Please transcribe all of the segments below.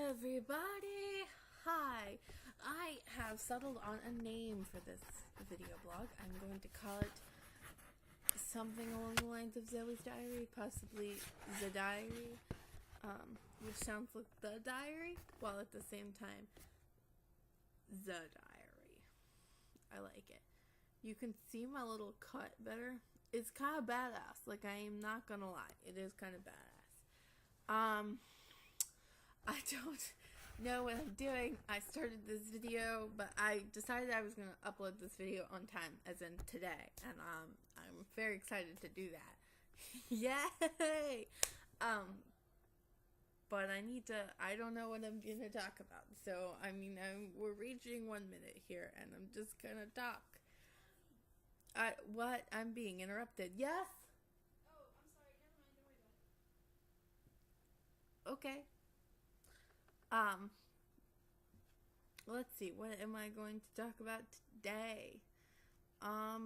everybody! Hi! I have settled on a name for this video blog. I'm going to call it something along the lines of Zoe's Diary, possibly ZaDiary, which sounds like the diary, while at the same time, ZaDiary. I like it. You can see my little cut better. It's kind of badass. Like, I am not gonna lie. It is kind of badass. I don't know what I'm doing. I started this video, but I decided I was going to upload this video on time, as in today, and I'm very excited to do that. Yay! But I don't know what I'm going to talk about, so, we're reaching 1 minute here, and I'm just going to talk. What? I'm being interrupted. Yes? Oh, I'm sorry. Never mind. Don't worry about it. Okay. Let's see, what am I going to talk about today? My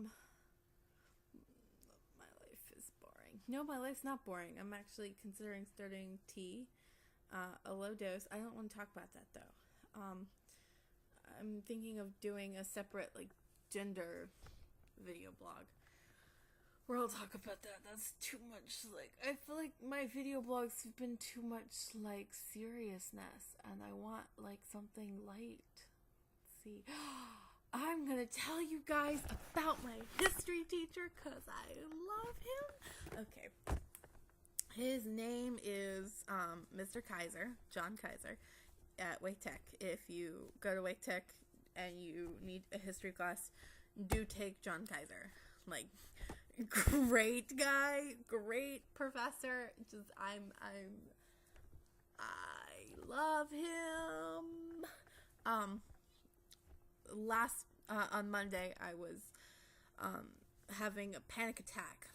life is boring. No, my life's not boring. I'm actually considering starting tea, a low dose. I don't want to talk about that, though. I'm thinking of doing a separate, gender video blog where I'll talk about that. That's too much, I feel like my video blogs have been too much, seriousness, and I want, something light. Let's see. I'm gonna tell you guys about my history teacher, because I love him. Okay. His name is, Mr. Kaiser, John Kaiser, at Wake Tech. If you go to Wake Tech and you need a history class, do take John Kaiser. Great guy, great professor. I love him. On Monday, I was having a panic attack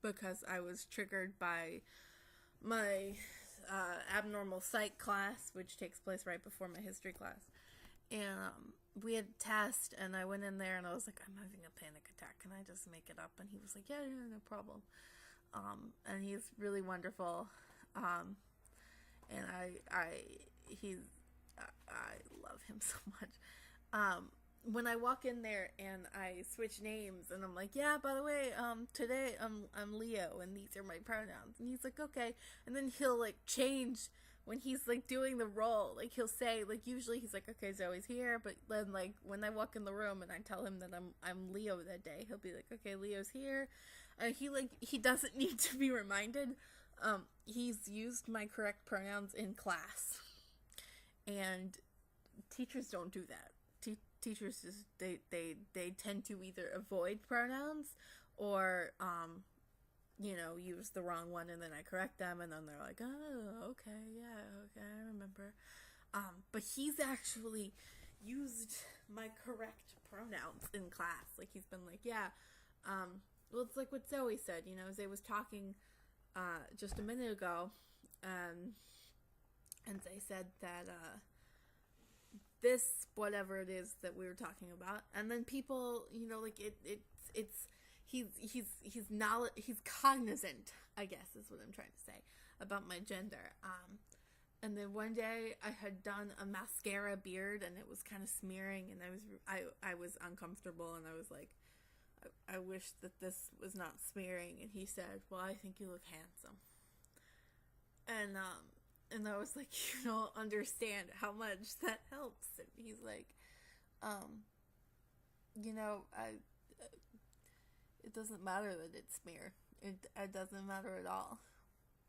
because I was triggered by my abnormal psych class, which takes place right before my history class. And we had a test, and I went in there, and I was like, I'm having a panic attack. Can I just make it up? And he was like, yeah, no problem. And he's really wonderful. And I love him so much. When I walk in there and I switch names, and I'm like, yeah, by the way, today I'm Leo, and these are my pronouns. And he's like, okay. And then he'll change when he's doing the role. He'll say, usually he's like, okay, Zoe's here, but then when I walk in the room and I tell him that I'm Leo that day, he'll be like, okay, Leo's here. And he doesn't need to be reminded. He's used my correct pronouns in class, and teachers don't do that. Teachers just they tend to either avoid pronouns or use the wrong one, and then I correct them, and then they're like, oh, okay, yeah, okay, I remember. But he's actually used my correct pronouns in class. He's been like, yeah, well, it's like what Zoe said, Zoe was talking, just a minute ago, and they said that, this, whatever it is that we were talking about, and then people, he's cognizant, I guess is what I'm trying to say, about my gender. And then one day I had done a mascara beard, and it was kind of smearing, and I was uncomfortable, and I was like, I wish that this was not smearing. And he said, well, I think you look handsome. And I was like, you don't understand how much that helps. And he's like, it doesn't matter that it's smear. It doesn't matter at all,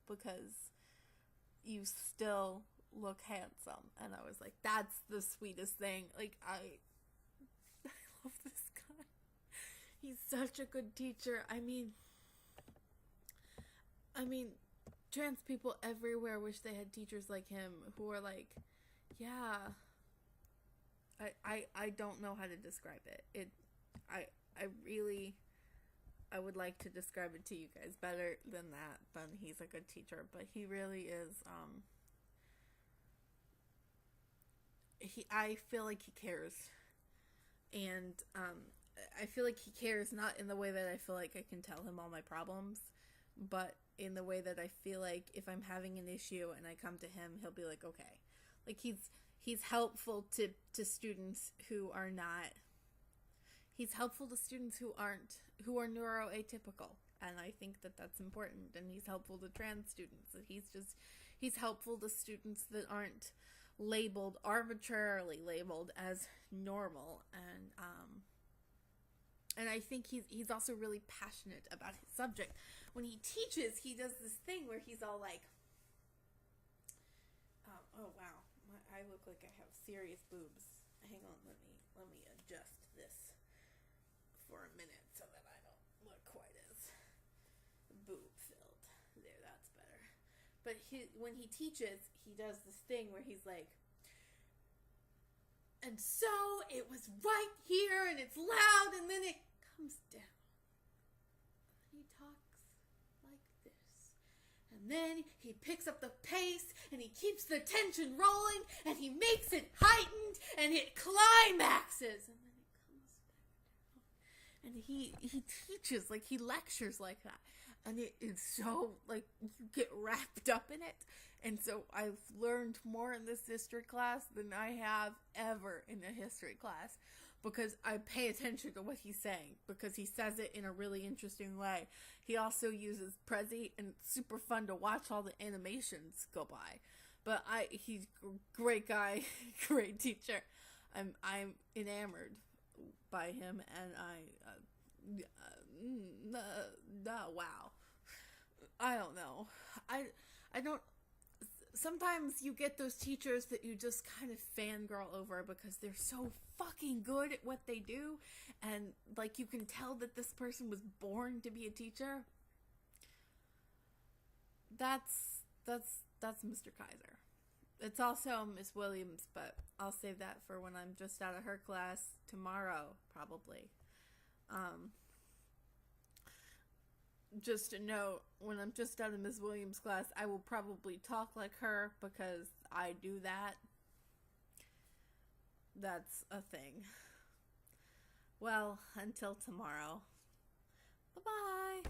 because you still look handsome. And I was like, that's the sweetest thing. I love this guy. He's such a good teacher. I mean, trans people everywhere wish they had teachers like him, who are like, yeah, I don't know how to describe it. I would like to describe it to you guys better than that, but he's a good teacher, but he really is, I feel like he cares, and, I feel like he cares not in the way that I feel like I can tell him all my problems, but in the way that I feel like if I'm having an issue and I come to him, he'll be like, okay. Like he's helpful to students who are not. He's helpful to students who are neuroatypical, and I think that that's important. And he's helpful to trans students. And he's helpful to students that aren't arbitrarily labeled as normal. And I think he's also really passionate about his subject. When he teaches, he does this thing where he's all like, oh wow, I look like I have serious boobs. Hang on, let me adjust this for a minute so that I don't look quite as boob filled. There, that's better. But when he teaches, he does this thing where he's like, and so it was right here, and it's loud, and then it comes down. He talks like this. And then he picks up the pace, and he keeps the tension rolling, and he makes it heightened, and it climaxes. And then it comes back down. And he teaches, like he lectures like that. And it is so, like, you get wrapped up in it. And so I've learned more in this history class than I have ever in a history class, because I pay attention to what he's saying, because he says it in a really interesting way. He also uses Prezi, and it's super fun to watch all the animations go by. But he's a great guy, great teacher. I'm enamored by him, and wow. I don't know. I don't. Sometimes you get those teachers that you just kind of fangirl over because they're so fucking good at what they do, and like you can tell that this person was born to be a teacher. That's Mr. Kaiser. It's also Miss Williams, but I'll save that for when I'm just out of her class tomorrow, probably. Just a note, when I'm just out of Miss Williams' class, I will probably talk like her because I do that. That's a thing. Well, until tomorrow. Bye-bye.